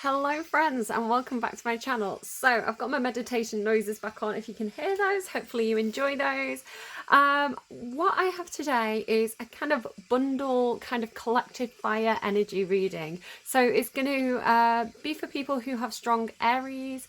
Hello friends and welcome back to my channel. So I've got my meditation noises back on if you can hear those. Hopefully you enjoy those. What I have today is a kind of bundle, kind of collective fire energy reading. So it's going to be for people who have strong Aries,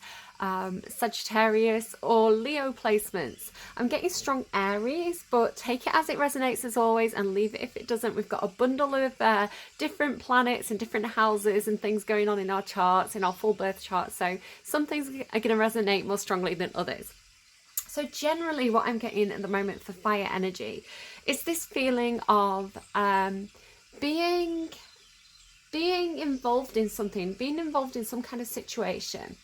Sagittarius or Leo placements. I'm getting strong Aries, but take it as it resonates as always and leave it if it doesn't. We've got a bundle of different planets and different houses and things going on in our charts, in our full birth charts. So some things are going to resonate more strongly than others. So generally what I'm getting at the moment for fire energy is this feeling of being involved in something, being involved in some kind of situation.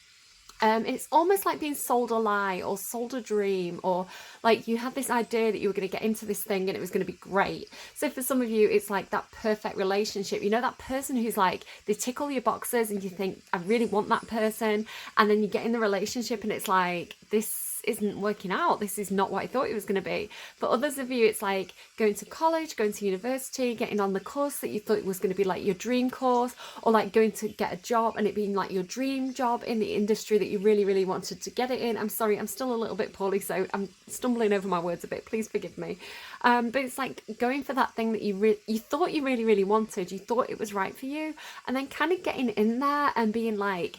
It's almost like being sold a lie or sold a dream, or like you had this idea that you were going to get into this thing and it was going to be great. So for some of you, it's like that perfect relationship. You know, that person who's like, they tick all your boxes and you think, I really want that person. And then you get in the relationship and it's like, this isn't working out. This is not what I thought it was going to be. For others of you, it's like going to college, going to university, getting on the course that you thought was going to be like your dream course, or like going to get a job and it being like your dream job in the industry that you really, really wanted to get it in. I'm sorry, I'm still a little bit poorly, so I'm stumbling over my words a bit. Please forgive me. But it's like going for that thing that you thought you really, really wanted. You thought it was right for you, and then kind of getting in there and being like,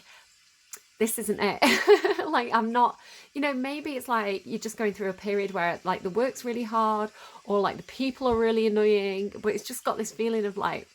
this isn't it. Like, I'm not, you know, maybe it's like you're just going through a period where like the work's really hard, or like the people are really annoying, but it's just got this feeling of like,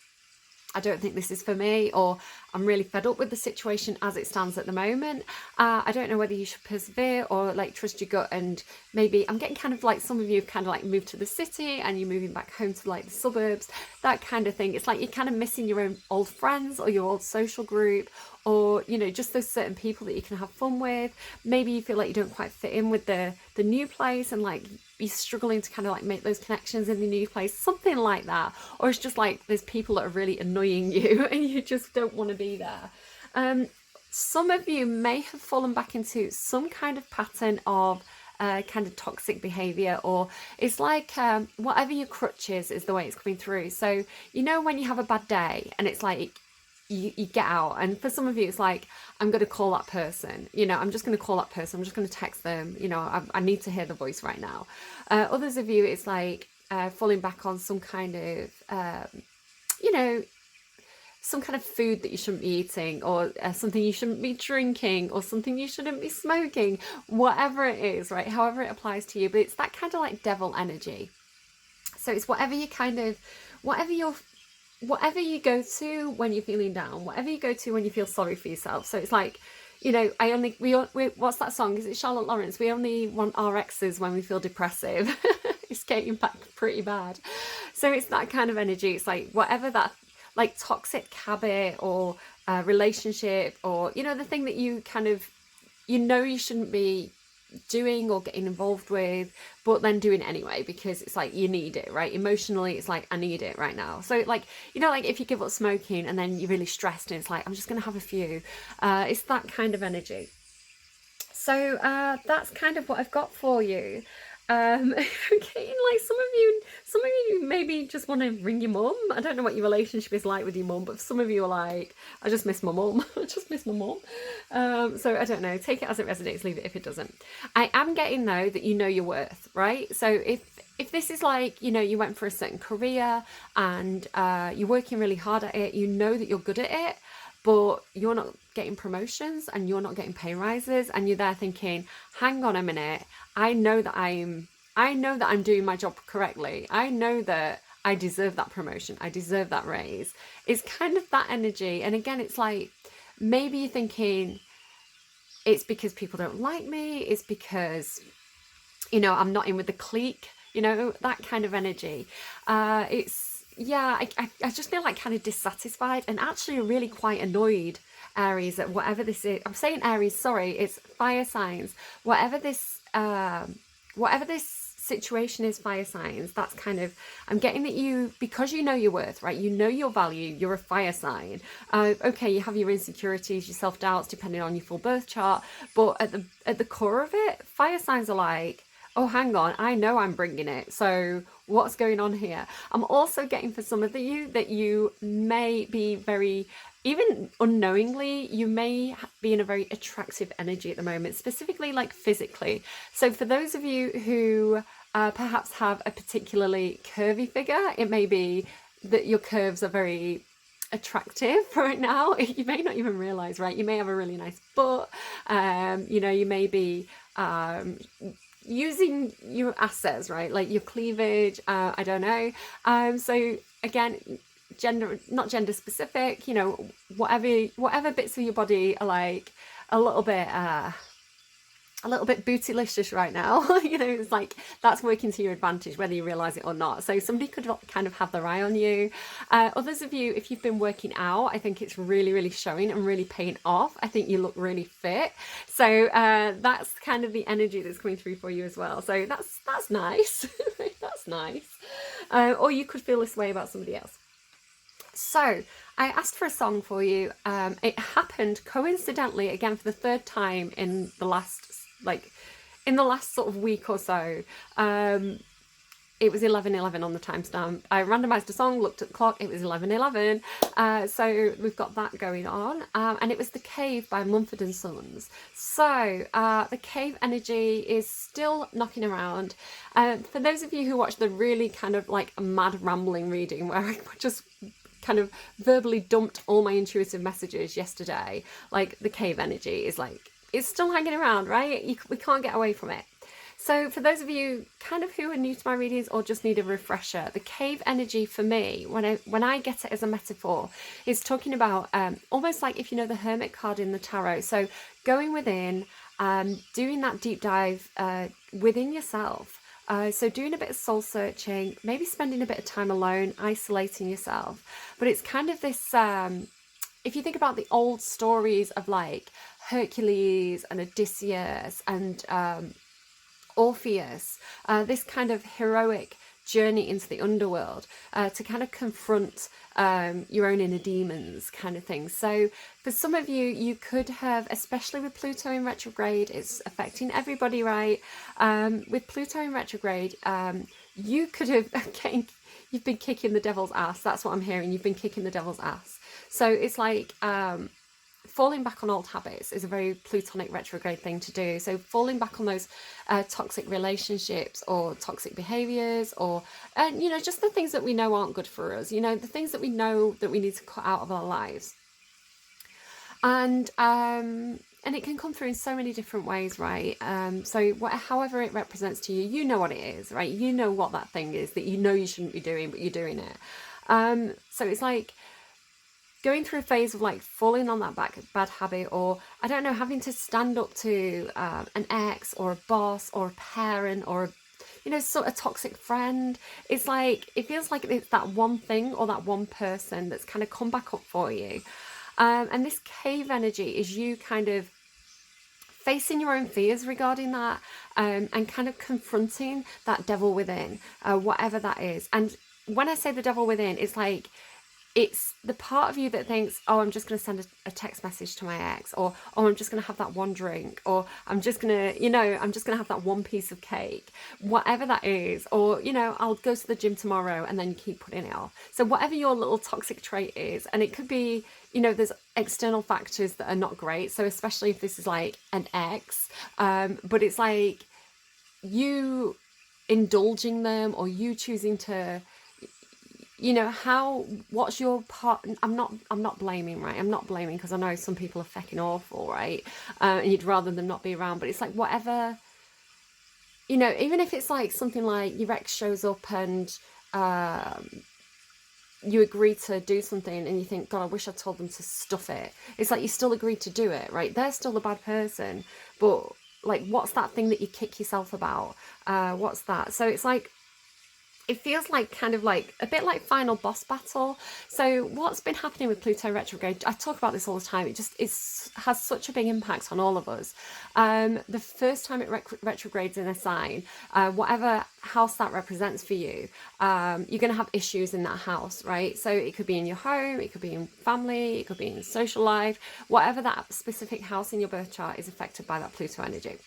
I don't think this is for me, or I'm really fed up with the situation as it stands at the moment. I don't know whether you should persevere or like trust your gut. And maybe I'm getting kind of like some of you have kind of like moved to the city and you're moving back home to like the suburbs, that kind of thing. It's like you're kind of missing your own old friends or your old social group, or, you know, just those certain people that you can have fun with. Maybe you feel like you don't quite fit in with the new place and like be struggling to kind of like make those connections in the new place, something like that. Or it's just like there's people that are really annoying you and you just don't want to be there. Some of you may have fallen back into some kind of pattern of kind of toxic behavior, or it's like whatever your crutch is the way it's coming through. So, you know, when you have a bad day and it's like you get out, and for some of you it's like, I'm going to call that person, you know, I'm just going to call that person, I'm just going to text them, you know, I need to hear the voice right now. Others of you, it's like falling back on some kind of you know, some kind of food that you shouldn't be eating, or something you shouldn't be drinking, or something you shouldn't be smoking, whatever it is, right? However it applies to you, but it's that kind of like devil energy. So it's whatever you kind of, whatever you go to when you're feeling down, whatever you go to when you feel sorry for yourself. So it's like, you know, we what's that song? Is it Charlotte Lawrence? We only want our exes when we feel depressive. It's getting back pretty bad. So it's that kind of energy. It's like whatever that like toxic habit or relationship, or, you know, the thing that you kind of, you know, you shouldn't be doing or getting involved with, but then doing anyway because it's like you need it, right? Emotionally, it's like, I need it right now. So like, you know, like if you give up smoking and then you're really stressed and it's like, I'm just gonna have a few, it's that kind of energy. So that's kind of what I've got for you. Okay, like some of you maybe just want to ring your mum. I don't know what your relationship is like with your mum, but some of you are like, I just miss my mum. I just miss my mum. So I don't know, take it as it resonates, leave it if it doesn't. I am getting though that you know your worth, right? So if this is like, you know, you went for a certain career and you're working really hard at it, you know that you're good at it, but you're not getting promotions and you're not getting pay rises, and you're there thinking, hang on a minute, I know that I'm doing my job correctly. I know that I deserve that promotion. I deserve that raise. It's kind of that energy. And again, it's like, maybe you're thinking it's because people don't like me. It's because, you know, I'm not in with the clique, you know, that kind of energy. Yeah, I just feel like kind of dissatisfied and actually really quite annoyed, Aries, at whatever this is. I'm saying Aries, sorry, it's fire signs. Whatever this situation is, fire signs, that's kind of, I'm getting that you, because you know your worth, right? You know your value, you're a fire sign. Okay, you have your insecurities, your self-doubts, depending on your full birth chart, but at the core of it, fire signs are like, oh, hang on, I know I'm bringing it. So what's going on here. I'm also getting for some of you that you may be very, even unknowingly, you may be in a very attractive energy at the moment, specifically like physically. So for those of you who perhaps have a particularly curvy figure, it may be that your curves are very attractive right now. You may not even realize, right? You may have a really nice butt. You know, you may be using your assets, right? Like your cleavage, I don't know. So again, gender, not gender specific, you know, whatever bits of your body are like a little bit bootylicious right now. You know, it's like that's working to your advantage whether you realize it or not. So somebody could kind of have their eye on you. Others of you, if you've been working out, I think it's really showing and really paying off. I think you look really fit. So that's kind of the energy that's coming through for you as well. So that's nice. That's nice. Or you could feel this way about somebody else. So I asked for a song for you. It happened coincidentally again for the third time in the last sort of week or so. It was 11:11 on the timestamp. I randomized a song, looked at the clock, it was 11:11. So we've got that going on. And it was The Cave by Mumford and Sons. So the cave energy is still knocking around. For those of you who watched the really kind of like mad rambling reading where I just kind of verbally dumped all my intuitive messages yesterday, like the cave energy is like, it's still hanging around, right? We can't get away from it. So for those of you kind of who are new to my readings or just need a refresher, the cave energy for me, when I get it as a metaphor, is talking about almost like if you know the Hermit card in the tarot. So going within, doing that deep dive within yourself. So doing a bit of soul searching, maybe spending a bit of time alone, isolating yourself. But it's kind of this, if you think about the old stories of like Hercules and Odysseus and Orpheus, this kind of heroic journey into the underworld to kind of confront your own inner demons kind of thing. So for some of you, you could have, especially with Pluto in retrograde, it's affecting everybody, right? With Pluto in retrograde, you could have, you've been kicking the devil's ass. That's what I'm hearing. You've been kicking the devil's ass. So it's like falling back on old habits is a very Plutonic retrograde thing to do. So falling back on those toxic relationships or toxic behaviors, or you know, just the things that we know aren't good for us, you know, the things that we know that we need to cut out of our lives. And it can come through in so many different ways, right? So however it represents to you, you know what it is, right? You know what that thing is that you know you shouldn't be doing, but you're doing it. So it's like going through a phase of like falling on that bad habit, or I don't know, having to stand up to an ex or a boss or a parent or you know, sort of toxic friend. It's like, it feels like it's that one thing or that one person that's kind of come back up for you. And this cave energy is you kind of facing your own fears regarding that, and kind of confronting that devil within, whatever that is. And when I say the devil within, it's like, it's the part of you that thinks, oh, I'm just going to send a text message to my ex, or oh, I'm just going to have that one drink, or I'm just going to, you know, I'm just going to have that one piece of cake, whatever that is, or, you know, I'll go to the gym tomorrow, and then you keep putting it off. So whatever your little toxic trait is, and it could be, you know, there's external factors that are not great. So especially if this is like an ex, but it's like you indulging them, or you choosing to, you know, what's your part? I'm not blaming, right? I'm not blaming, because I know some people are fucking awful, right? And you'd rather them not be around, but it's like whatever, you know, even if it's like something like your ex shows up and you agree to do something and you think, God, I wish I told them to stuff it. It's like you still agreed to do it, right? They're still a bad person, but like, what's that thing that you kick yourself about? What's that? So it's like, it feels like kind of like a bit like final boss battle. So what's been happening with Pluto retrograde, I talk about this all the time, it has such a big impact on all of us. The first time it retrogrades in a sign, whatever house that represents for you, you're going to have issues in that house, right? So it could be in your home, it could be in family, it could be in social life, whatever that specific house in your birth chart is affected by that Pluto energy.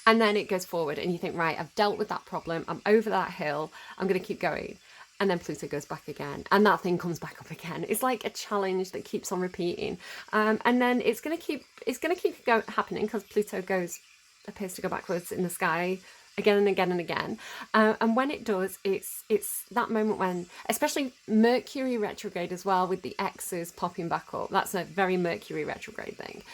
And then it goes forward and you think, right, I've dealt with that problem. I'm over that hill. I'm going to keep going. And then Pluto goes back again, and that thing comes back up again. It's like a challenge that keeps on repeating, and then it's gonna keep happening because Pluto appears to go backwards in the sky again and again and again. And when it does, it's that moment when, especially Mercury retrograde as well, with the X's popping back up. That's a very Mercury retrograde thing.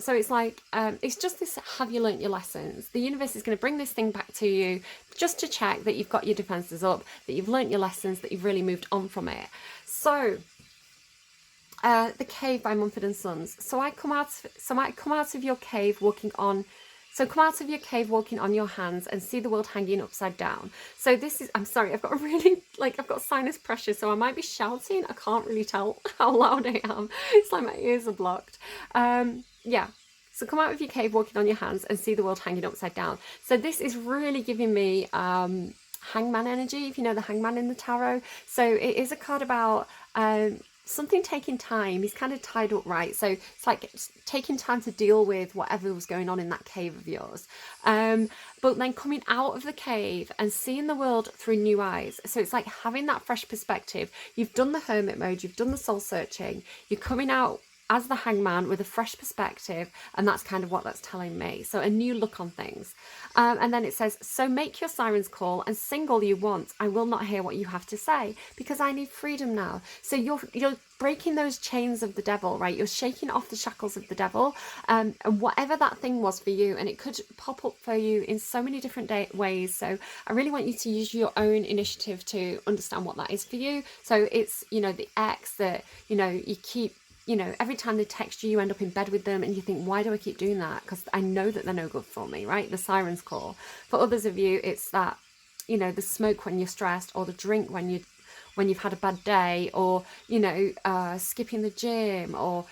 So it's like, it's just this, have you learnt your lessons? The universe is going to bring this thing back to you just to check that you've got your defenses up, that you've learnt your lessons, that you've really moved on from it. So, The Cave by Mumford and Sons. So I come out of your cave walking on your hands and see the world hanging upside down. So this is, I'm sorry, I've got I've got sinus pressure, so I might be shouting. I can't really tell how loud I am. It's like my ears are blocked. Yeah. So come out of your cave walking on your hands and see the world hanging upside down. So this is really giving me hangman energy, if you know the hangman in the tarot. So it is a card about something taking time. He's kind of tied up, right? So it's like taking time to deal with whatever was going on in that cave of yours. But then coming out of the cave and seeing the world through new eyes. So it's like having that fresh perspective. You've done the hermit mode, you've done the soul searching, you're coming out as the hangman with a fresh perspective, and that's kind of what that's telling me. So a new look on things. And then it says, so make your sirens call and sing all you want. I will not hear what you have to say because I need freedom now. So you're breaking those chains of the devil, right? You're shaking off the shackles of the devil, and whatever that thing was for you, and it could pop up for you in so many different ways. So I really want you to use your own initiative to understand what that is for you. So it's, the ex that, you keep, every time they text you, you end up in bed with them and you think, why do I keep doing that? Because I know that they're no good for me, right? The sirens call. For others of you, it's that, the smoke when you're stressed, or the drink when you've had a bad day, or, skipping the gym, or,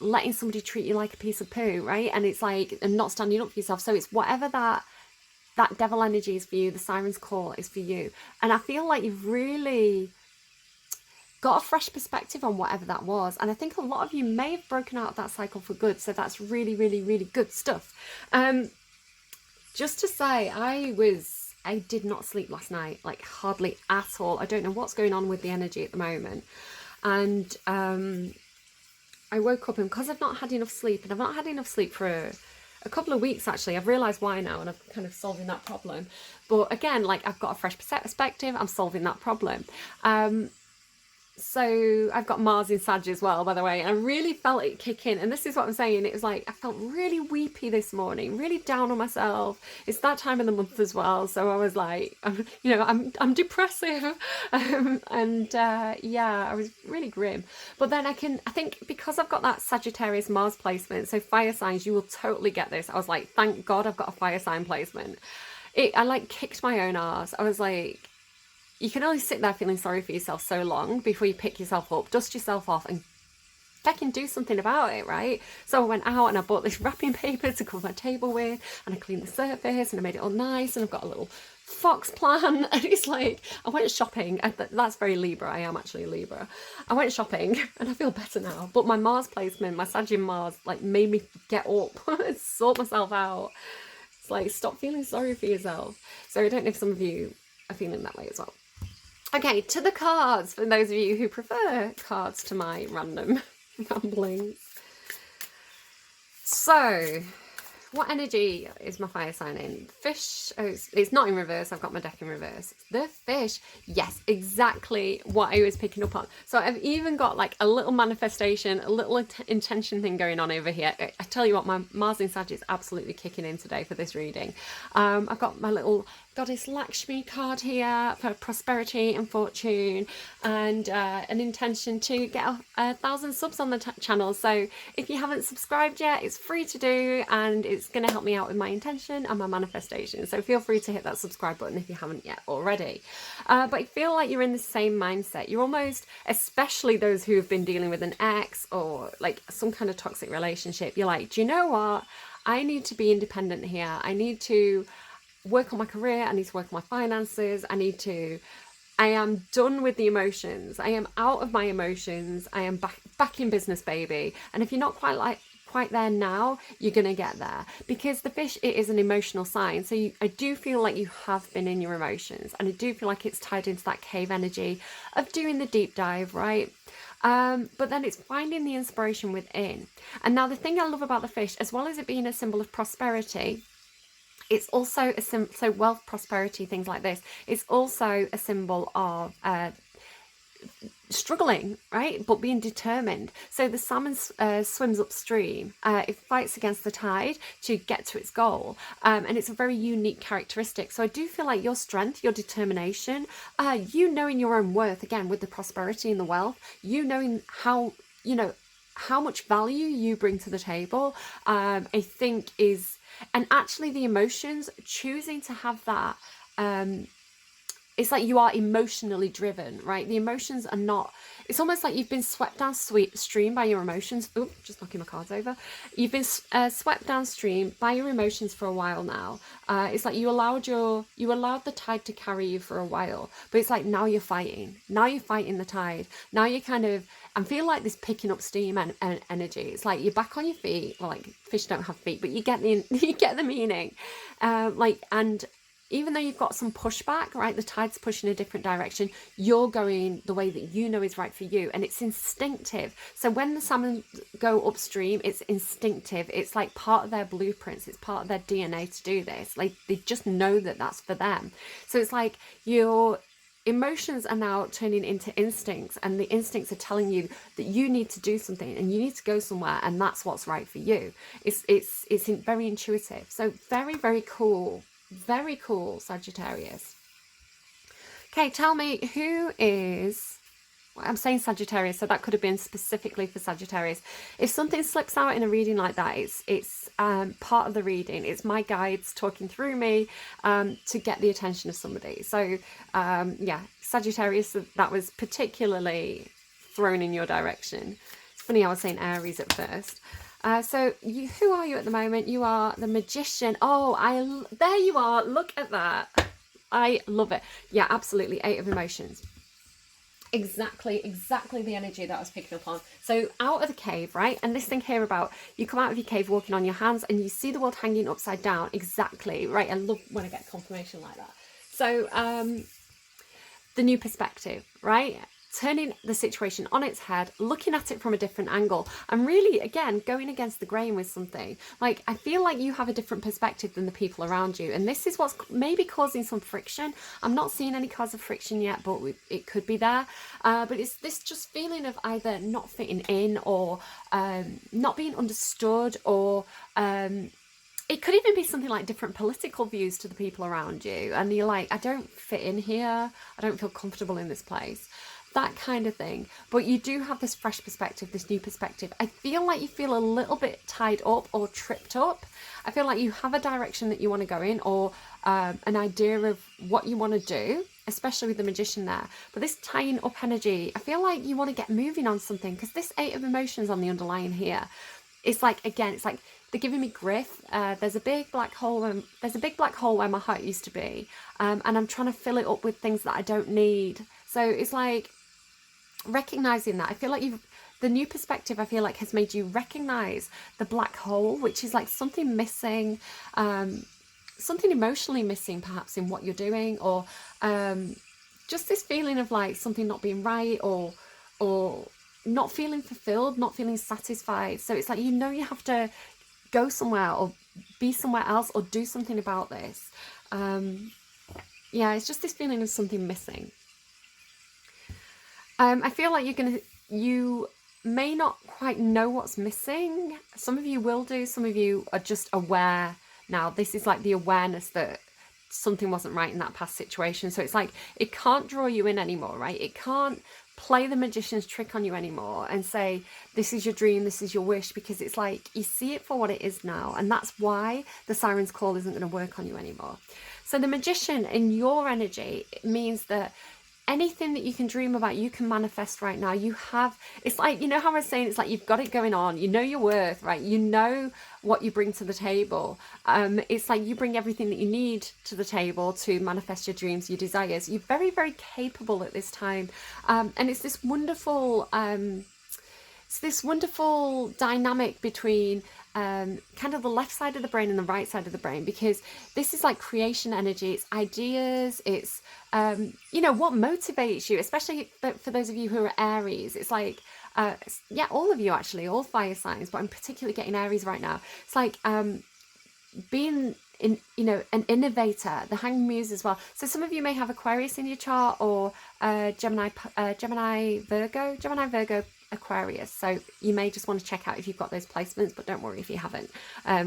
letting somebody treat you like a piece of poo, right? And it's like, and not standing up for yourself. So it's whatever that devil energy is for you, the sirens call is for you. And I feel like you've really got a fresh perspective on whatever that was. And I think a lot of you may have broken out of that cycle for good. So that's really, really, really good stuff. Just to say, I did not sleep last night, like hardly at all. I don't know what's going on with the energy at the moment. And I woke up, and because I've not had enough sleep, and I've not had enough sleep for a couple of weeks actually, I've realised why now, and I'm kind of solving that problem. But again, like, I've got a fresh perspective, I'm solving that problem. So I've got Mars in Sag as well, by the way, and I really felt it kick in. And this is what I'm saying. It was like, I felt really weepy this morning, really down on myself. It's that time of the month as well. So I was like, I'm depressive. Yeah, I was really grim. But then I think because I've got that Sagittarius Mars placement, so fire signs, you will totally get this. I was like, thank God I've got a fire sign placement. I like kicked my own arse. I was like, you can only sit there feeling sorry for yourself so long before you pick yourself up, dust yourself off, and fucking do something about it, right? So I went out and I bought this wrapping paper to cover my table with, and I cleaned the surface and I made it all nice, and I've got a little fox plant, and it's like, I went shopping. That's very Libra. I am actually a Libra. I went shopping and I feel better now. But my Mars placement, my Sagittarius Mars, like, made me get up and sort myself out. It's like, stop feeling sorry for yourself. So I don't know if some of you are feeling that way as well. Okay, to the cards, for those of you who prefer cards to my random ramblings. So, what energy is my fire sign in? Fish. Oh, it's not in reverse. I've got my deck in reverse. The fish. Yes, exactly what I was picking up on. So I've even got like a little manifestation, a little intention thing going on over here. I tell you what, my Mars in Sag is absolutely kicking in today for this reading. I've got my little Goddess Lakshmi card here for prosperity and fortune, and an intention to get 1,000 subs on the channel. So if you haven't subscribed yet, it's free to do, and it's going to help me out with my intention and my manifestation. So feel free to hit that subscribe button if you haven't yet already. But I feel like you're in the same mindset. You're almost, especially those who have been dealing with an ex or like some kind of toxic relationship, you're like, do you know what? I need to be independent here. I need to work on my career. I need to work on my finances. I am done with the emotions. I am out of my emotions. I am back in business, baby. And if you're not quite quite there now, you're going to get there. Because the fish, it is an emotional sign. So I do feel like you have been in your emotions. And I do feel like it's tied into that cave energy of doing the deep dive, right? But then it's finding the inspiration within. And now the thing I love about the fish, as well as it being a symbol of prosperity, it's also a so wealth, prosperity, things like this. It's also a symbol of struggling, right, but being determined. So the salmon swims upstream. It fights against the tide to get to its goal, and it's a very unique characteristic. So I do feel like your strength, your determination, you knowing your own worth, again with the prosperity and the wealth, you knowing how, you know, how much value you bring to the table, I think is, and actually the emotions, choosing to have that, it's like you are emotionally driven, right? The emotions are not, it's almost like you've been swept downstream by your emotions. Oop, just knocking my cards over. You've been swept downstream by your emotions for a while now. It's like you allowed the tide to carry you for a while, but it's like now you're fighting. Now you're fighting the tide. Now you're kind of, I feel like this picking up steam and energy. It's like you're back on your feet. Well, like fish don't have feet, but you get the meaning. And even though you've got some pushback, right, the tide's pushing a different direction, you're going the way that you know is right for you, and it's instinctive. So when the salmon go upstream, it's instinctive. It's like part of their blueprints. It's part of their DNA to do this. Like they just know that that's for them. So it's like your emotions are now turning into instincts, and the instincts are telling you that you need to do something and you need to go somewhere, and that's what's right for you. It's very intuitive. So very, very cool. Very cool, Sagittarius. Okay, tell me, who is, I'm saying Sagittarius, so that could have been specifically for Sagittarius. If something slips out in a reading like that, it's part of the reading. It's my guides talking through me to get the attention of somebody. So yeah, Sagittarius, that was particularly thrown in your direction. It's funny I was saying Aries at first. So who are you at the moment? You are the Magician. Oh, there you are. Look at that. I love it. Yeah, absolutely. 8 of emotions. Exactly the energy that I was picking up on. So out of the cave, right? And this thing here about you come out of your cave walking on your hands and you see the world hanging upside down. Exactly, right? I love when I get confirmation like that. So the new perspective, right? Turning the situation on its head, looking at it from a different angle, and really, again, going against the grain with something. Like, I feel like you have a different perspective than the people around you, and this is what's maybe causing some friction. I'm not seeing any cause of friction yet, but it could be there. But it's this just feeling of either not fitting in, or not being understood, or it could even be something like different political views to the people around you, and you're like, I don't fit in here, I don't feel comfortable in this place. That kind of thing. But you do have this fresh perspective, this new perspective. I feel like you feel a little bit tied up or tripped up. I feel like you have a direction that you want to go in, or an idea of what you want to do, especially with the Magician there. But this tying up energy, I feel like you want to get moving on something, because this 8 of emotions on the underlying here, it's like, again, it's like they're giving me grief. There's a big black hole. There's a big black hole where my heart used to be, and I'm trying to fill it up with things that I don't need. So it's like recognizing that. I feel like the new perspective, I feel like, has made you recognize the black hole, which is like something missing, something emotionally missing perhaps in what you're doing, or just this feeling of like something not being right, or not feeling fulfilled, not feeling satisfied. So it's like, you know, you have to go somewhere or be somewhere else or do something about this. Yeah, it's just this feeling of something missing. I feel like you may not quite know what's missing. Some of you will do, some of you are just aware now. This is like the awareness that something wasn't right in that past situation. So it's like, it can't draw you in anymore, right? It can't play the magician's trick on you anymore and say, this is your dream, this is your wish, because it's like, you see it for what it is now. And that's why the siren's call isn't going to work on you anymore. So the Magician in your energy, it means that anything that you can dream about, you can manifest right now. You have, it's like, you know how I was saying, it's like you've got it going on. You know your worth, right? You know what you bring to the table. It's like you bring everything that you need to the table to manifest your dreams, your desires. You're very, very capable at this time. And it's this wonderful, It's this wonderful dynamic between kind of the left side of the brain and the right side of the brain, because this is like creation energy, it's ideas, it's you know, what motivates you, especially for those of you who are Aries. It's like yeah, all of you actually, all fire signs, but I'm particularly getting Aries right now. It's like being you know, an innovator, the Hanged Muse as well. So some of you may have Aquarius in your chart, or Gemini Virgo, Aquarius. So you may just want to check out if you've got those placements, but don't worry if you haven't,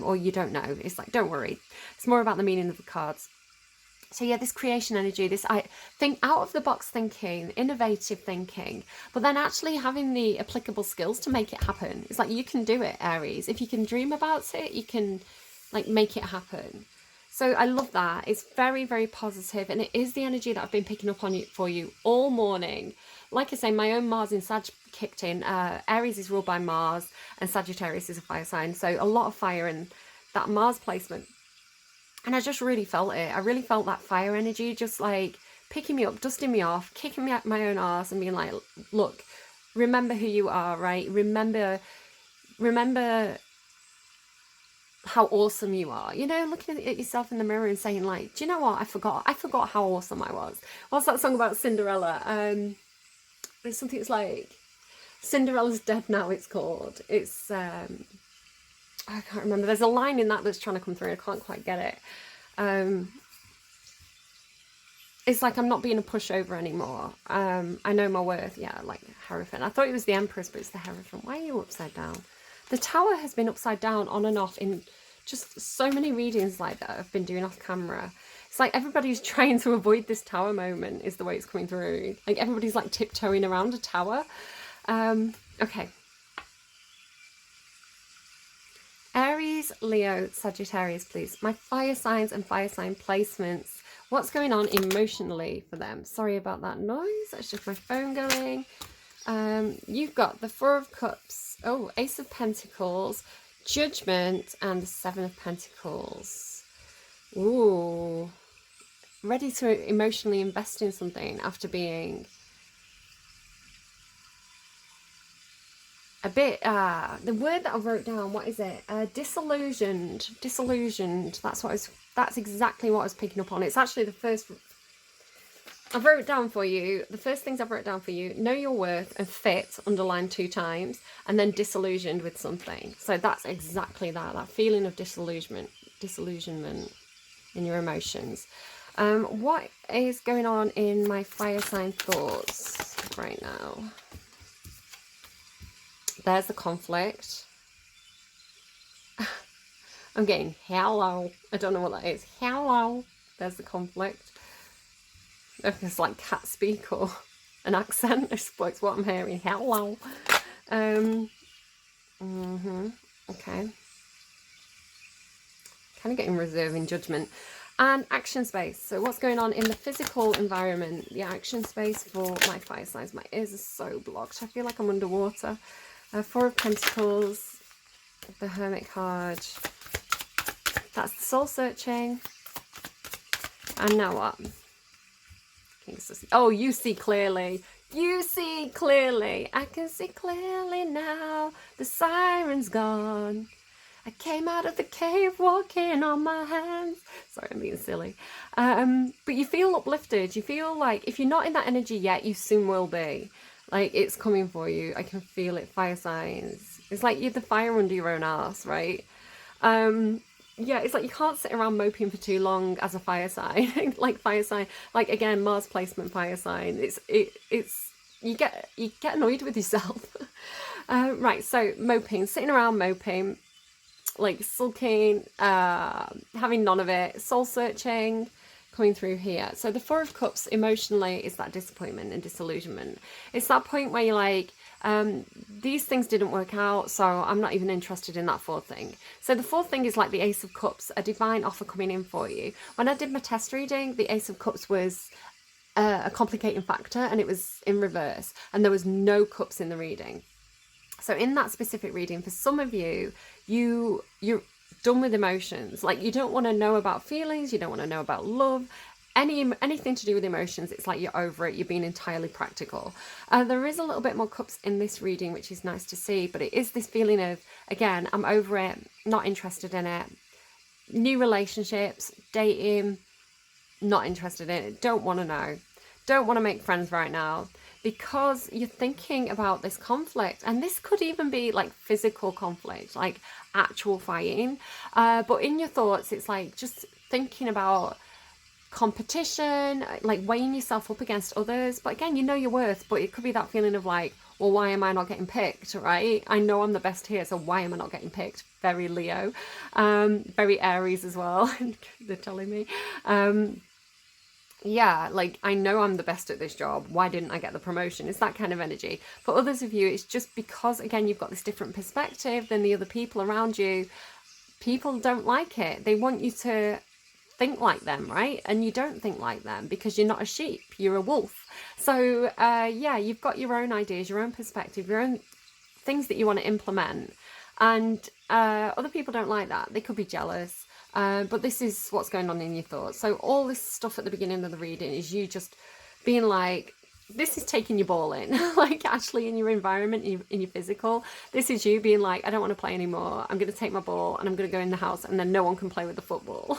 or you don't know. It's like, don't worry. It's more about the meaning of the cards. So yeah, this creation energy, this I think out of the box thinking, innovative thinking, but then actually having the applicable skills to make it happen. It's like, you can do it, Aries. If you can dream about it, you can like make it happen. So I love that. It's very, very positive, and it is the energy that I've been picking up on for you all morning. Like I say, my own Mars in Sag kicked in. Aries is ruled by Mars, and Sagittarius is a fire sign, so a lot of fire in that Mars placement. And I just really felt it. I really felt that fire energy, just like picking me up, dusting me off, kicking me at my own arse, and being like, look, remember who you are, right? Remember how awesome you are, you know, looking at yourself in the mirror and saying like, do you know what, I forgot how awesome I was. What's that song about Cinderella? There's something that's like, Cinderella's dead now, it's called. It's I can't remember. There's a line in that that's trying to come through. I can't quite get it. It's like, I'm not being a pushover anymore. I know my worth. Yeah, like Hierophant. I thought it was the Empress, but it's the Hierophant. Why are you upside down? The Tower has been upside down on and off in just so many readings like that I've been doing off camera. It's like everybody's trying to avoid this Tower moment, is the way it's coming through. Like everybody's like tiptoeing around a tower. Okay. Aries, Leo, Sagittarius, please. My fire signs and fire sign placements. What's going on emotionally for them? Sorry about that noise. That's just my phone going. You've got the Four of Cups. Oh, Ace of Pentacles, Judgment, and the Seven of Pentacles. Ooh. Ready to emotionally invest in something after being a bit, the word that I wrote down, what is it? Disillusioned. That's exactly what I was picking up on. It's actually the first, I wrote it down for you. The first things I've wrote down for you: know your worth and fit, underlined 2 times, and then disillusioned with something. So that's exactly that feeling of disillusionment in your emotions. What is going on in my fire sign thoughts right now? There's the conflict. I'm getting hello. I don't know what that is. Hello. There's the conflict. If it's like cat speak or an accent, it's what I'm hearing. Hello. Okay. Kind of getting reserve in Judgment. And action space. So what's going on in the physical environment? The action space for my fire signs. My ears are so blocked. I feel like I'm underwater. Four of Pentacles. The Hermit card. That's the soul searching. And now what? Oh, you see clearly. You see clearly. I can see clearly now. The siren's gone. I came out of the cave walking on my hands. Sorry, I'm being silly. But you feel uplifted. You feel like if you're not in that energy yet, you soon will be. Like, it's coming for you. I can feel it. Fire signs. It's like you're the fire under your own arse, right? Yeah, it's like you can't sit around moping for too long as a fire sign. Like fire sign, like again, Mars placement fire sign. It's you get annoyed with yourself. Right, so moping, sitting around moping, like sulking, having none of it, soul searching, coming through here. So the Four of Cups emotionally is that disappointment and disillusionment. It's that point where you're like, these things didn't work out, so I'm not even interested in that fourth thing. So the fourth thing is like the Ace of Cups, a divine offer coming in for you. When I did my test reading, the Ace of Cups was a complicating factor, and it was in reverse, and there was no cups in the reading. So in that specific reading, for some of you, you're done with emotions. Like, you don't want to know about feelings, you don't want to know about love. anything to do with emotions, it's like you're over it, you're being entirely practical. There is a little bit more cups in this reading, which is nice to see, but it is this feeling of, again, I'm over it, not interested in it. New relationships, dating, not interested in it, don't want to know, don't want to make friends right now, because you're thinking about this conflict. And this could even be like physical conflict, like actual fighting, but in your thoughts it's like just thinking about competition, like weighing yourself up against others. But again, you know your worth, but it could be that feeling of like, well, why am I not getting picked, right? I know I'm the best here, so why am I not getting picked? Very Leo, very Aries as well. They're telling me, yeah, like, I know I'm the best at this job, why didn't I get the promotion? It's that kind of energy. For others of you, it's just because, again, you've got this different perspective than the other people around you. People don't like it. They want you to think like them, right? And you don't think like them because you're not a sheep, you're a wolf. So yeah, you've got your own ideas, your own perspective, your own things that you want to implement, and other people don't like that. They could be jealous, but this is what's going on in your thoughts. So all this stuff at the beginning of the reading is you just being like, this is taking your ball in, like actually in your environment, in your physical. This is you being like, I don't want to play anymore. I'm going to take my ball and I'm going to go in the house, and then no one can play with the football.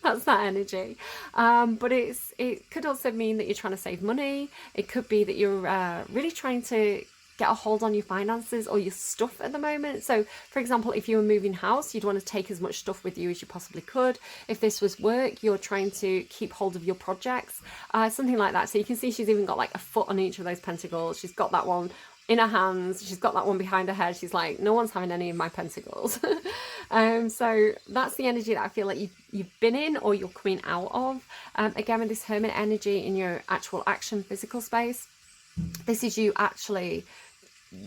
That's that energy. But it could also mean that you're trying to save money. It could be that you're really trying to get a hold on your finances or your stuff at the moment. So for example, if you were moving house, you'd want to take as much stuff with you as you possibly could. If this was work, you're trying to keep hold of your projects, something like that. So you can see she's even got like a foot on each of those pentacles. She's got that one in her hands, she's got that one behind her head. She's like, no one's having any of my pentacles. So that's the energy that I feel like you've been in or you're coming out of. Again, with this Hermit energy in your actual action physical space, this is you actually,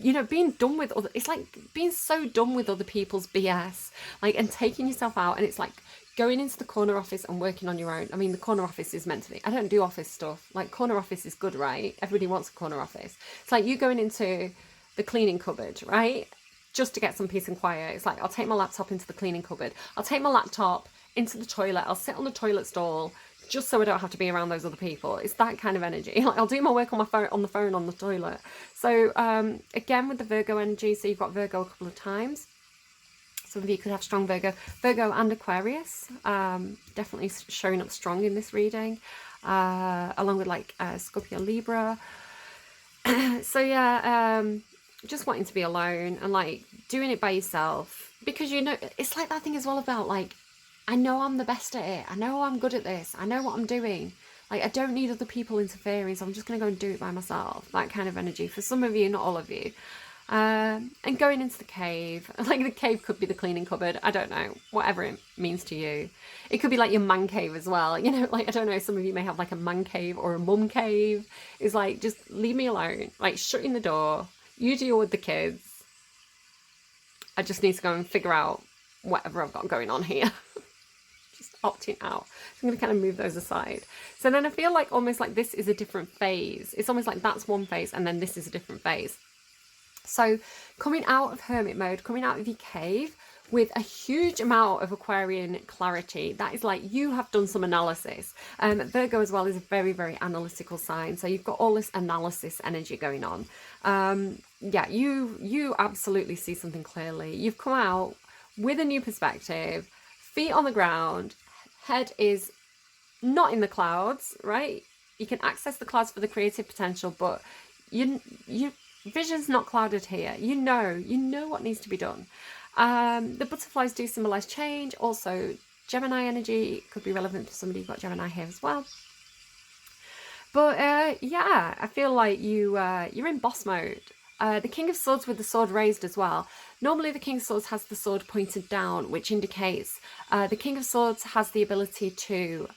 you know, being done with other, it's like being so done with other people's BS, like, and taking yourself out. And it's like going into the corner office and working on your own. I mean, the corner office is meant to be, I don't do office stuff. Like, corner office is good, right? Everybody wants a corner office. It's like you going into the cleaning cupboard, right? Just to get some peace and quiet. It's like, I'll take my laptop into the cleaning cupboard. I'll take my laptop into the toilet. I'll sit on the toilet stall just so I don't have to be around those other people. It's that kind of energy. Like, I'll do my work on my phone, on the toilet. So again, with the Virgo energy, so you've got Virgo a couple of times. Some of you could have strong Virgo and Aquarius, definitely showing up strong in this reading, along with like Scorpio, Libra. So yeah, just wanting to be alone and like doing it by yourself, because, you know, it's like that thing as well about like, I know I'm the best at it. I know I'm good at this. I know what I'm doing. Like, I don't need other people interfering, so I'm just going to go and do it by myself. That kind of energy for some of you, not all of you. And going into the cave. Like, the cave could be the cleaning cupboard. I don't know. Whatever it means to you. It could be like your man cave as well. You know, like, I don't know. Some of you may have like a man cave or a mum cave. It's like, just leave me alone. Like, shutting the door. You deal with the kids. I just need to go and figure out whatever I've got going on here. Opting out. So I'm going to kind of move those aside. So then I feel like almost like this is a different phase. It's almost like that's one phase and then this is a different phase. So coming out of hermit mode, coming out of your cave with a huge amount of Aquarian clarity. That is like you have done some analysis. Virgo as well is a very, very analytical sign. So you've got all this analysis energy going on. Yeah, you absolutely see something clearly. You've come out with a new perspective, feet on the ground, head is not in the clouds, right? You can access the clouds for the creative potential, but your vision's not clouded here. You know what needs to be done. The butterflies do symbolize change. Also, Gemini energy could be relevant for somebody who's got Gemini here as well. But yeah, I feel like you're in boss mode. The King of Swords with the sword raised as well. Normally the King of Swords has the sword pointed down, which indicates the King of Swords has the ability to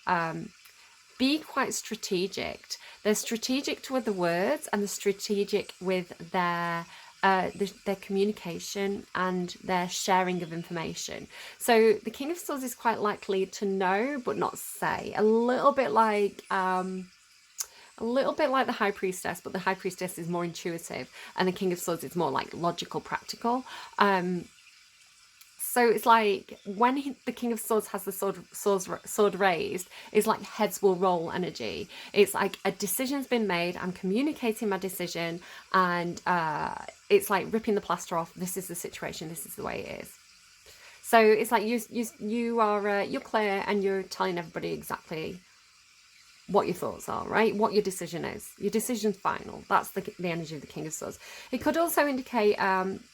be quite strategic. They're strategic with the words and they're strategic with their communication and their sharing of information. So the King of Swords is quite likely to know but not say. A little bit like the High Priestess, but the High Priestess is more intuitive and the King of Swords is more like logical, practical. So it's like when the King of Swords has the sword raised, it's like heads will roll energy. It's like a decision's been made. I'm communicating my decision, and it's like ripping the plaster off. This is the situation. This is the way it is. So it's like you're clear, and you're telling everybody exactly what your thoughts are, right? What your decision is. Your decision's final. That's the energy of the King of Swords. It could also indicate,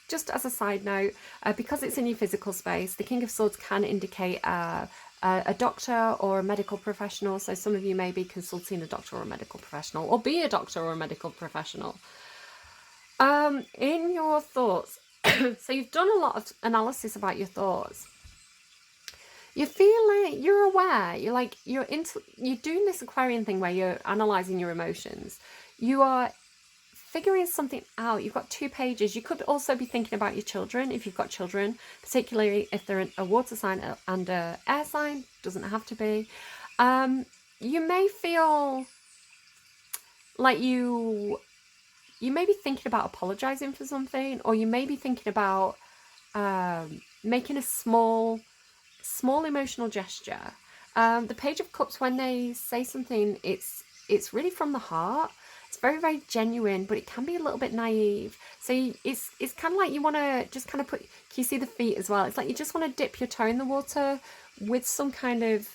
just as a side note, because it's in your physical space, the King of Swords can indicate a doctor or a medical professional. So some of you may be consulting a doctor or a medical professional, or be a doctor or a medical professional. In your thoughts, so you've done a lot of analysis about your thoughts. You feel like you're aware, you're doing this Aquarian thing where you're analysing your emotions. You are figuring something out. You've got 2 pages. You could also be thinking about your children if you've got children, particularly if they're a water sign and an air sign. Doesn't have to be. You may feel like you may be thinking about apologising for something, or you may be thinking about making a small emotional gesture. The Page of Cups, when they say something, it's really from the heart. It's very, very genuine, but it can be a little bit naive. So it's kind of like you want to just kind of can you see the feet as well? It's like you just want to dip your toe in the water with some kind of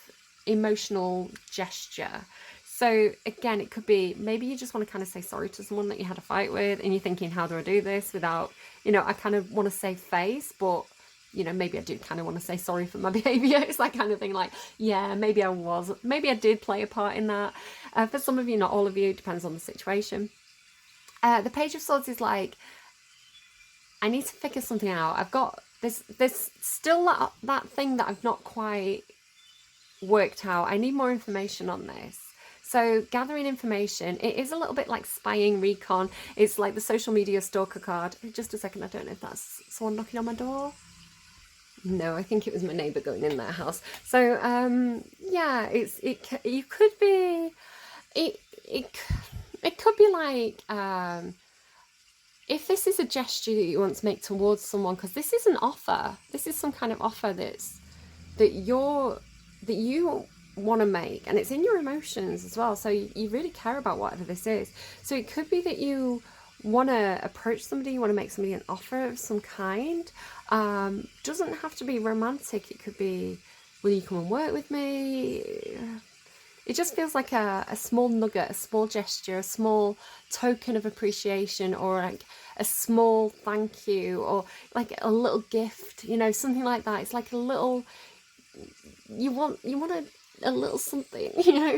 emotional gesture. So again, it could be, maybe you just want to kind of say sorry to someone that you had a fight with, and you're thinking, how do I do this without, I kind of want to save face, but maybe I do kind of want to say sorry for my behaviour. It's that kind of thing, like, yeah, maybe I did play a part in that. For some of you, not all of you, it depends on the situation. The Page of Swords is like, I need to figure something out. I've got there's still that thing that I've not quite worked out. I need more information on this. So gathering information, it is a little bit like spying, recon. It's like the social media stalker card. Just a second, I don't know if that's someone knocking on my door. No, I think it was my neighbour going in their house. So yeah, it could be like if this is a gesture that you want to make towards someone, because this is an offer. This is some kind of offer that you want to make, and it's in your emotions as well. So you really care about whatever this is. So it could be that you want to approach somebody, you want to make somebody an offer of some kind. Doesn't have to be romantic. It could be, will you come and work with me? It just feels like a small nugget, a small gesture, a small token of appreciation, or like a small thank you, or like a little gift, something like that. It's like a little, you want a little something,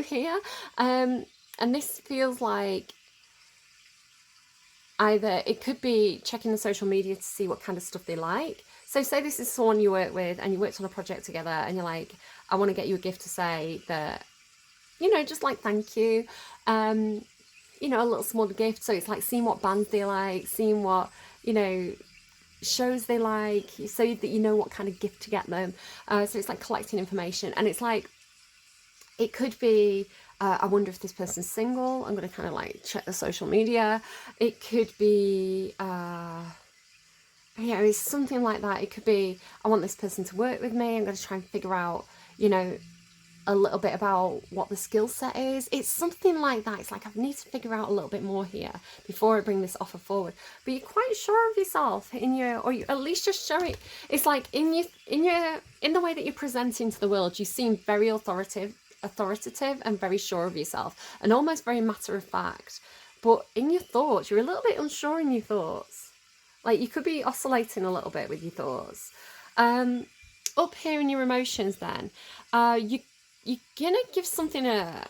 here. And this feels like, either it could be checking the social media to see what kind of stuff they like. So say this is someone you work with and you worked on a project together, and you're like, I want to get you a gift to say that, just like thank you, a little small gift. So it's like seeing what bands they like, seeing what, shows they like, so that you know what kind of gift to get them. So it's like collecting information, and it's like, it could be, I wonder if this person's single. I'm going to kind of like check the social media. It could be, it's something like that. It could be, I want this person to work with me. I'm going to try and figure out, a little bit about what the skill set is. It's something like that. It's like, I need to figure out a little bit more here before I bring this offer forward. But you're quite sure of yourself or you at least just show it. It's like in the way that you're presenting to the world, you seem very authoritative and very sure of yourself, and almost very matter of fact. But in your thoughts, you're a little bit unsure in your thoughts. Like, you could be oscillating a little bit with your thoughts. Up here in your emotions, then, you're gonna give something I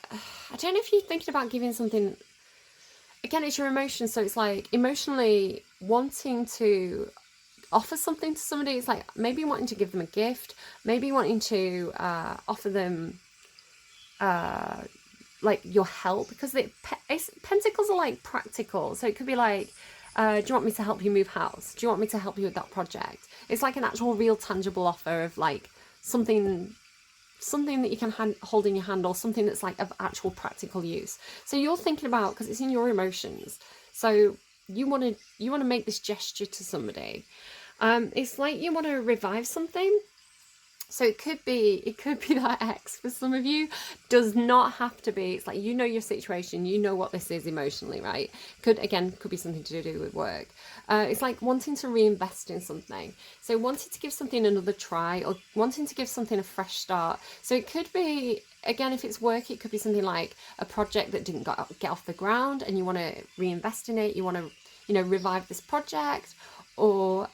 don't know if you're thinking about giving something. Again, it's your emotions, so it's like emotionally wanting to offer something to somebody. It's like maybe wanting to give them a gift, maybe wanting to offer them like your help, because pentacles are like practical. So it could be like, do you want me to help you move house? Do you want me to help you with that project? It's like an actual real tangible offer of like something that you can hold in your hand, or something that's like of actual practical use. So you're thinking about, because it's in your emotions, so you want to make this gesture to somebody. It's like you want to revive something. So it could be that ex for some of you. Does not have to be. It's like, you know your situation, you know what this is emotionally, right? Could be something to do with work. It's like wanting to reinvest in something. So wanting to give something another try, or wanting to give something a fresh start. So it could be, again, if it's work, it could be something like a project that didn't get off the ground and you want to reinvest in it. You want to, you know, revive this project, or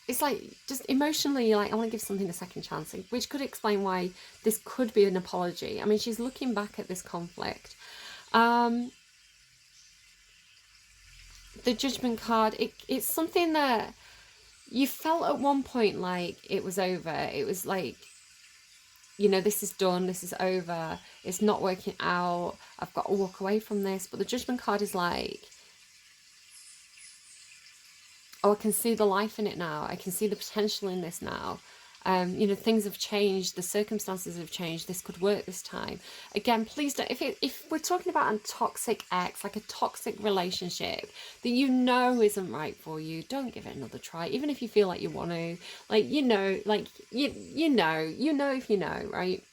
it's like just emotionally, like, I want to give something a second chance, which could explain why this could be an apology. I mean, she's looking back at this conflict. The Judgment card, it's something that you felt at one point like it was over. It was like, you know, this is done, this is over, it's not working out, I've got to walk away from this. But the Judgment card is like, oh, I can see the life in it now. I can see the potential in this now. You know, things have changed. The circumstances have changed. This could work this time. Again, please don't. If we're talking about a toxic ex, like a toxic relationship that you know isn't right for you, don't give it another try. Even if you feel like you want to, like, you know, like you know if you know, right?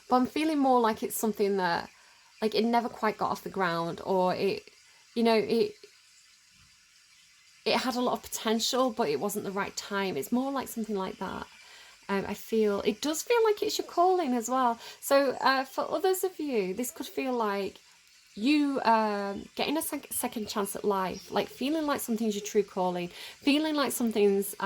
But I'm feeling more like it's something that, like, it never quite got off the ground, or it, you know, it had a lot of potential, but it wasn't the right time. It's more like something like that. I feel, it does feel like it's your calling as well. So for others of you, this could feel like you getting a second chance at life, like feeling like something's your true calling, feeling like something's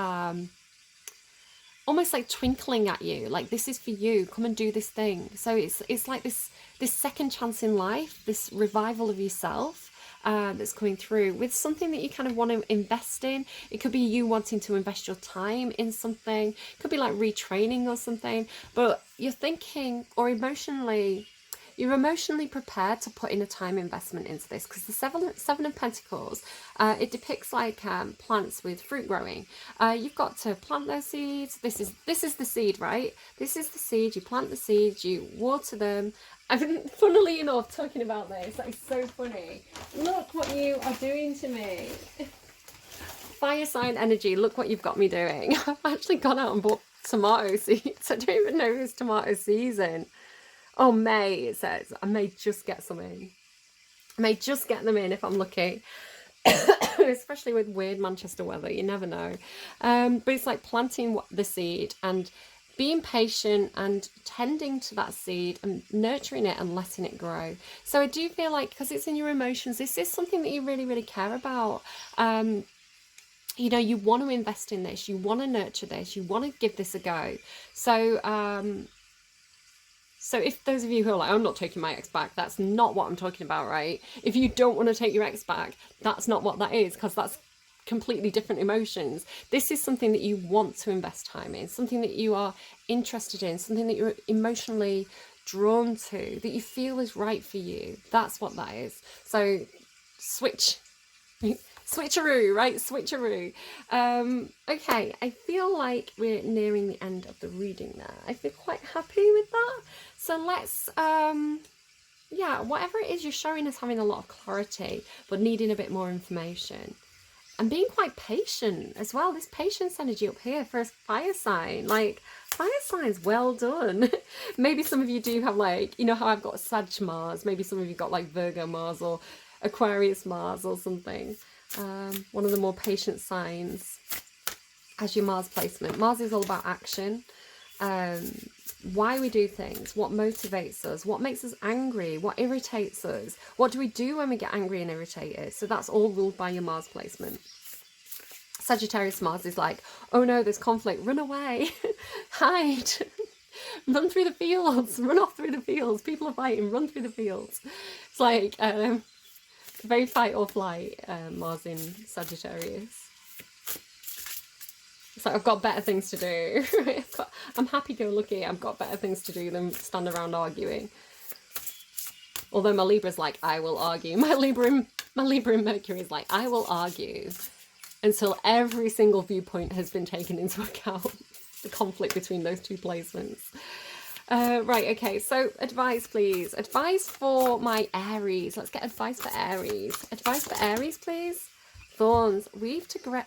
almost like twinkling at you, like, this is for you, come and do this thing. So it's like this second chance in life, this revival of yourself. That's coming through with something that you kind of want to invest in. It could be you wanting to invest your time in something. It could be like retraining or something. But you're thinking, or you're emotionally prepared to put in a time investment into this, because the Seven of Pentacles, it depicts like plants with fruit growing. You've got to plant those seeds. This is the seed, right? This is the seed. You plant the seeds, you water them. I've been, funnily enough, talking about this. That is so funny. Look what you are doing to me. Fire sign energy, look what you've got me doing. I've actually gone out and bought tomato seeds. I don't even know if it's tomato season. Oh, May, it says. I may just get some in. I may just get them in if I'm lucky. Especially with weird Manchester weather, you never know. But it's like planting the seed and being patient and tending to that seed and nurturing it and letting it grow. So I do feel like, because it's in your emotions, this is something that you really, really care about. You know, you want to invest in this, you want to nurture this, you want to give this a go. So so if those of you who are like, I'm not taking my ex back, that's not what I'm talking about, right? If you don't want to take your ex back, that's not what that is, because that's completely different emotions. This is something that you want to invest time in, something that you are interested in, something that you're emotionally drawn to, that you feel is right for you. That's what that is. So switcheroo, right? Switcheroo. Okay, I feel like we're nearing the end of the reading there. I feel quite happy with that. So let's yeah, whatever it is you're showing us, having a lot of clarity but needing a bit more information. And being quite patient as well. This patience energy up here for a fire sign. Like, fire signs, well done. Maybe some of you do have, like, you know how I've got Sag Mars. Maybe some of you got like Virgo Mars or Aquarius Mars or something. One of the more patient signs as your Mars placement. Mars is all about action. Why we do things, what motivates us, what makes us angry, what irritates us, what do we do when we get angry and irritated. So that's all ruled by your Mars placement. Sagittarius Mars is like, oh no, there's conflict, run away, hide, run through the fields, run off through the fields, people are fighting, run through the fields. It's like very fight or flight, Mars in Sagittarius. It's like, I've got better things to do. I'm happy-go-lucky. I've got better things to do than stand around arguing. Although my Libra's like, I will argue. My Libra in Mercury is like, I will argue until every single viewpoint has been taken into account. The conflict between those two placements. Right, okay, so advice, please. Advice for my Aries. Let's get advice for Aries. Advice for Aries, please. Thorns. Weave together.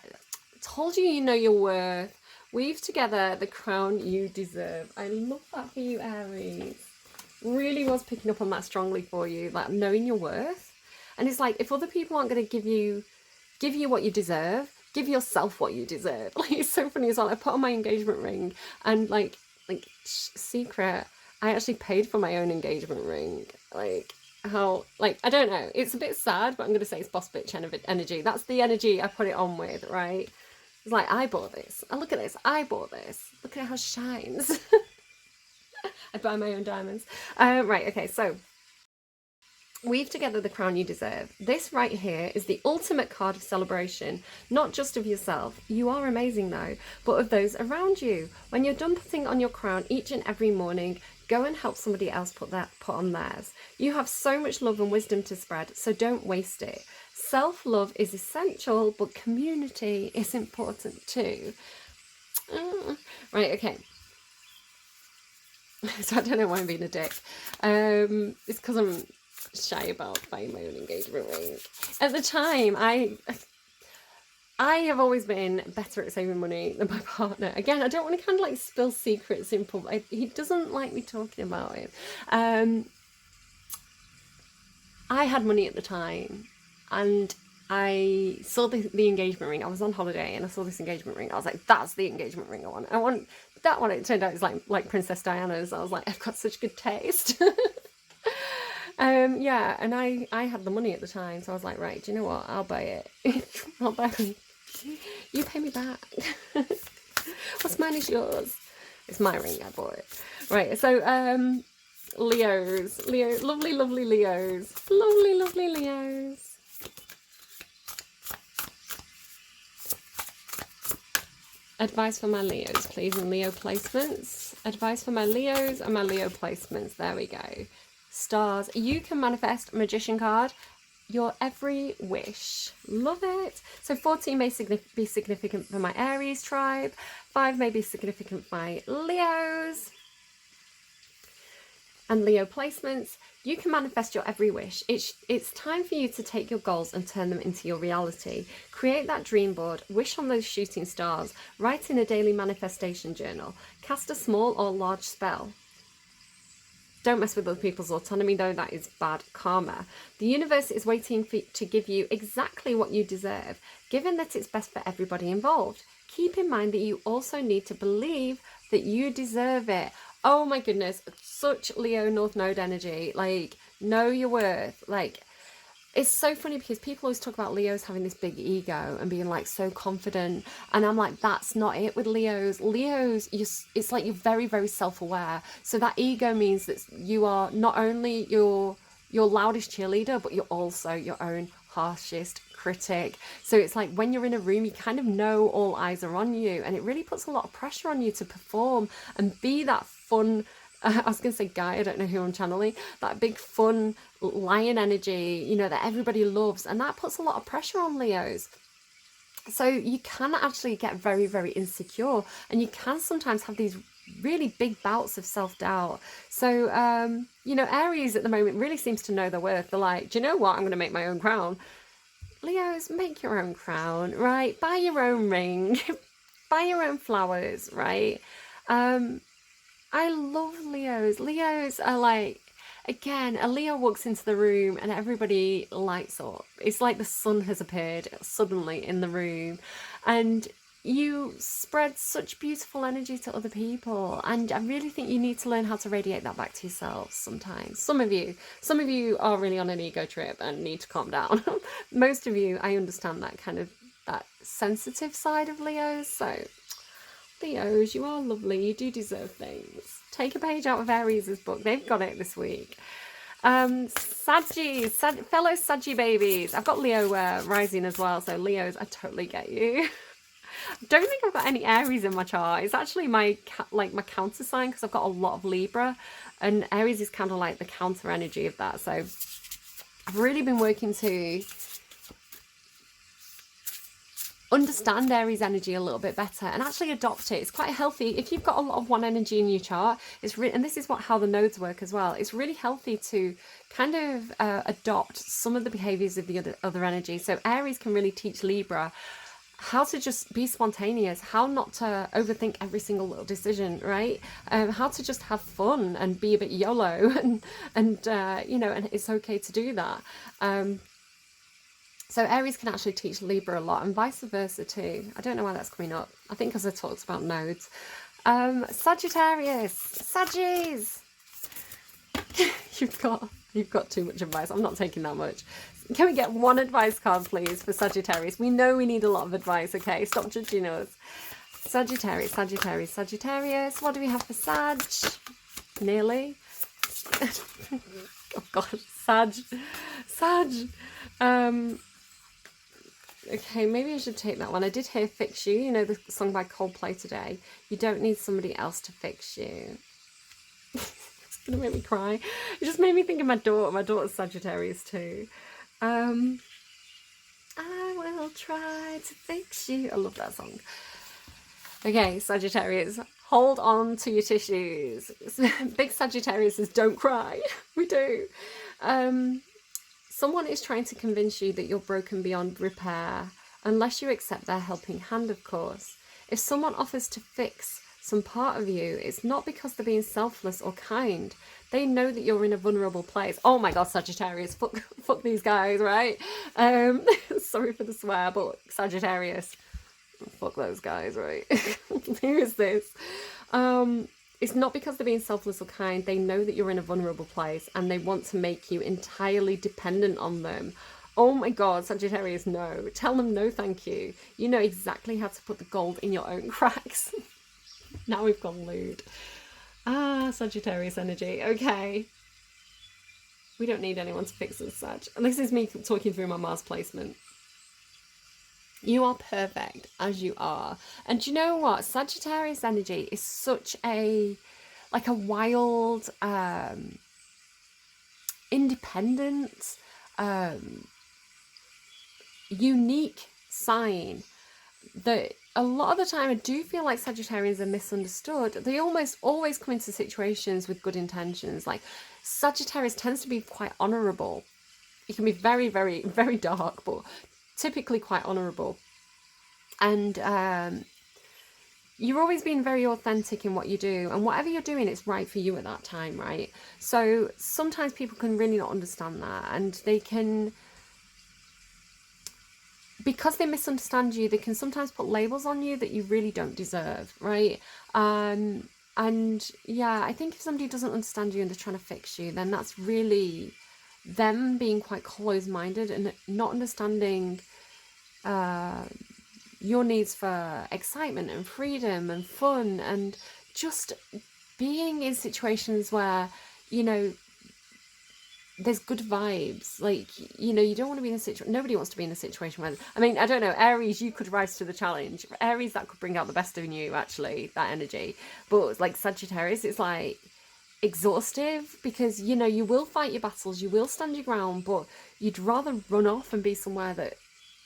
Told you you know your worth. Weave together the crown you deserve. I love that for you, Aries. Really was picking up on that strongly for you, like knowing your worth. And it's like, if other people aren't going to give you what you deserve, give yourself what you deserve. Like, it's so funny as well. I put on my engagement ring, and like secret, I actually paid for my own engagement ring. Like, how, like, I don't know, it's a bit sad, but I'm gonna say it's boss bitch energy. That's the energy I put it on with, right? It's like, I bought this. Oh, look at this. I bought this. Look at how it shines. I buy my own diamonds. Right, okay, so weave together the crown you deserve. This right here is the ultimate card of celebration, not just of yourself. You are amazing though, but of those around you. When you're done putting on your crown each and every morning, go and help somebody else put on theirs. You have so much love and wisdom to spread, so don't waste it. Self-love is essential, but community is important too. Right, okay. So I don't know why I'm being a dick. It's because I'm shy about buying my own engagement ring. At the time, I have always been better at saving money than my partner. Again, I don't want to kind of like spill secrets in public. He doesn't like me talking about it. I had money at the time, and I saw the engagement ring. I was on holiday and I saw this engagement ring. I was like, that's the engagement ring I want. I want that one. It turned out it's like Princess Diana's. I was like, I've got such good taste. Yeah, and I had the money at the time, so I was like, right, do you know what? I'll buy it. I'll buy it. You pay me back. What's mine is yours. It's my ring, I bought it. Right, so Leos. Lovely, lovely Leos. Lovely, lovely Leos. Advice for my Leos, please, and Leo placements. Advice for my Leos and my Leo placements. There we go. Stars. You can manifest Magician card. Your every wish. Love it. So 14 may be significant for my Aries tribe. 5 may be significant for my Leos. And Leo placements. You can manifest your every wish. It's time for you to take your goals and turn them into your reality. Create that dream board. Wish on those shooting stars. Write in a daily manifestation journal. Cast a small or large spell. Don't mess with other people's autonomy though, that is bad karma. The universe is waiting to give you exactly what you deserve, given that it's best for everybody involved. Keep in mind that you also need to believe that you deserve it. Oh my goodness, such Leo North Node energy. Like, know your worth. Like, it's so funny because people always talk about Leos having this big ego and being like so confident, and I'm like, that's not it with Leos. It's like you're very, very self-aware. So that ego means that you are not only your loudest cheerleader, but you're also your own harshest critic. So it's like when you're in a room, you kind of know all eyes are on you, and it really puts a lot of pressure on you to perform and be that fun, I was going to say guy, I don't know who I'm channeling, that big fun lion energy, you know, that everybody loves. And that puts a lot of pressure on Leos. So you can actually get very, very insecure, and you can sometimes have these really big bouts of self-doubt. So, you know, Aries at the moment really seems to know their worth. They're like, do you know what? I'm going to make my own crown. Leos, make your own crown, right? Buy your own ring, buy your own flowers, right? I love Leos. Leos are like, again, a Leo walks into the room and everybody lights up. It's like the sun has appeared suddenly in the room, and you spread such beautiful energy to other people. And I really think you need to learn how to radiate that back to yourselves sometimes. Some of you are really on an ego trip and need to calm down. Most of you, I understand that kind of, that sensitive side of Leos. So Leos, you are lovely. You do deserve things. Take a page out of Aries' book. They've got it this week. Saggies, fellow Saggy babies. I've got Leo rising as well. So Leos, I totally get you. I don't think I've got any Aries in my chart. It's actually my counter sign, because I've got a lot of Libra, and Aries is kind of like the counter energy of that. So I've really been working to understand Aries energy a little bit better and actually adopt it. It's quite healthy if you've got a lot of one energy in your chart. And this is how the nodes work as well. It's really healthy to kind of adopt some of the behaviors of the other energy. So Aries can really teach Libra how to just be spontaneous, how not to overthink every single little decision, right? How to just have fun and be a bit YOLO, and you know, and it's okay to do that. So Aries can actually teach Libra a lot, and vice versa too. I don't know why that's coming up. I think because I talked about nodes. Sagittarius, Saggies. You've got too much advice. I'm not taking that much. Can we get one advice card, please, for Sagittarius? We know we need a lot of advice, okay? Stop judging us. Sagittarius, Sagittarius, Sagittarius. What do we have for Sag? Nearly. Oh, God. Sag. Okay, maybe I should take that one. I did hear Fix You, you know, the song by Coldplay today. You don't need somebody else to fix you. It's going to make me cry. It just made me think of my daughter. My daughter's Sagittarius too. I will try to fix you. I love that song. Okay, Sagittarius, hold on to your tissues. Big Sagittarius says, don't cry. We do. Someone is trying to convince you that you're broken beyond repair, unless you accept their helping hand, of course. If someone offers to fix some part of you, it's not because they're being selfless or kind. They know that you're in a vulnerable place. Oh my God, Sagittarius, fuck these guys, right? Sorry for the swear, but Sagittarius, fuck those guys, right? Who is this? It's not because they're being selfless or kind. They know that you're in a vulnerable place and they want to make you entirely dependent on them. Oh my God, Sagittarius, no. Tell them no, thank you. You know exactly how to put the gold in your own cracks. Now we've gone lewd. Sagittarius energy. Okay. We don't need anyone to fix us, Sag. And this is me talking through my Mars placement. You are perfect as you are. And do you know what? Sagittarius energy is such a wild, independent, unique sign that a lot of the time I do feel like Sagittarians are misunderstood. They almost always come into situations with good intentions. Like Sagittarius tends to be quite honourable. It can be very, very, very dark, but typically quite honourable. And you're always being very authentic in what you do, and whatever you're doing, it's right for you at that time, right? So sometimes people can really not understand that, and they can, because they misunderstand you, they can sometimes put labels on you that you really don't deserve, right? And yeah, I think if somebody doesn't understand you and they're trying to fix you, then that's really them being quite closed-minded and not understanding your needs for excitement and freedom and fun and just being in situations where, you know, there's good vibes. Like, you know, you don't want to be in a situation, nobody wants to be in a situation where, I mean, I don't know, Aries, you could rise to the challenge. Aries, that could bring out the best in you, actually, that energy. But like Sagittarius, it's like exhaustive because, you know, you will fight your battles, you will stand your ground, but you'd rather run off and be somewhere that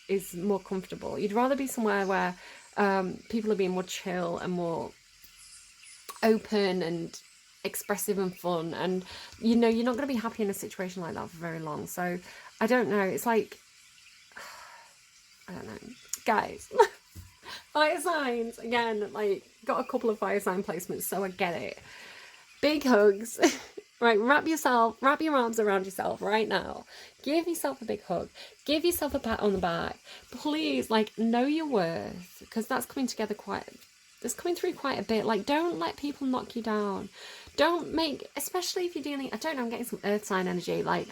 is more comfortable. You'd rather be somewhere where people are being more chill and more open and expressive and fun, and you know you're not going to be happy in a situation like that for very long. So I don't know, it's like I don't know, guys. Fire signs again, like got a couple of fire sign placements, so I get it. Big hugs. Right, wrap your arms around yourself right now. Give yourself a big hug. Give yourself a pat on the back. Please, like, know your worth, because that's coming through quite a bit. Like, don't let people knock you down. Don't make, especially if you're dealing, I don't know, I'm getting some earth sign energy, like,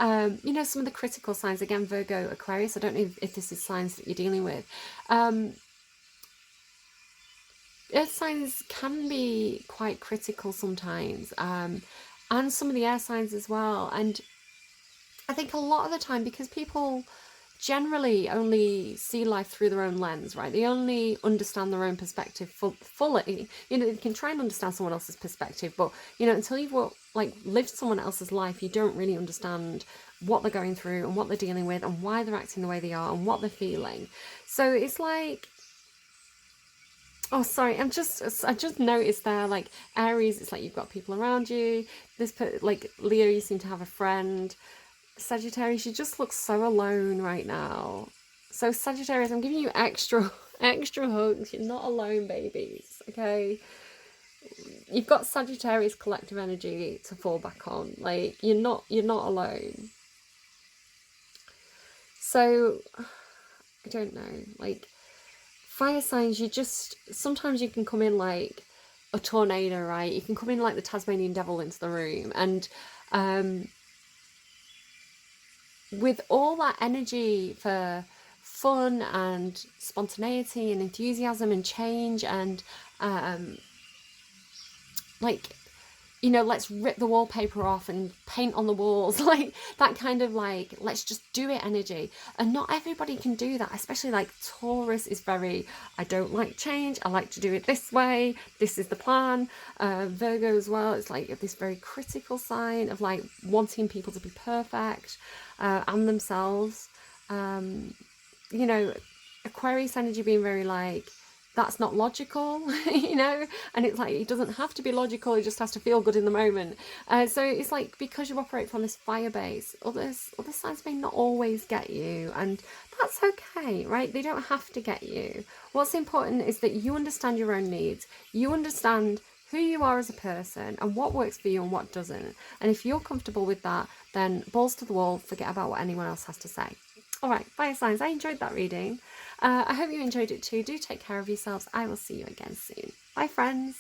you know, some of the critical signs, again, Virgo, Aquarius, I don't know if this is signs that you're dealing with. Earth signs can be quite critical sometimes, and some of the air signs as well. And I think a lot of the time, because people generally only see life through their own lens, right? They only understand their own perspective fully. You know, they can try and understand someone else's perspective, but, you know, until you've lived someone else's life, you don't really understand what they're going through and what they're dealing with and why they're acting the way they are and what they're feeling. So it's like, oh, sorry, I just noticed there, like, Aries, it's like you've got people around you. Like, Leo, you seem to have a friend. Sagittarius, you just look so alone right now. So Sagittarius, I'm giving you extra hugs. You're not alone, babies, okay? You've got Sagittarius collective energy to fall back on. Like, you're not alone. So, I don't know, like, fire signs, sometimes you can come in like a tornado, right? You can come in like the Tasmanian devil into the room, and with all that energy for fun and spontaneity and enthusiasm and change and like, you know, let's rip the wallpaper off and paint on the walls, like that kind of like, let's just do it energy. And not everybody can do that, especially like Taurus is very, I don't like change, I like to do it this way, this is the plan. Virgo as well, it's like this very critical sign of like wanting people to be perfect and themselves. You know, Aquarius energy being very like, that's not logical, you know, and it's like, it doesn't have to be logical, it just has to feel good in the moment. So it's like, because you operate from this fire base, other signs may not always get you, and that's okay, right? They don't have to get you. What's important is that you understand your own needs, you understand who you are as a person and what works for you and what doesn't. And if you're comfortable with that, then balls to the wall, forget about what anyone else has to say. All right, fire signs, I enjoyed that reading. I hope you enjoyed it too. Do take care of yourselves. I will see you again soon. Bye, friends.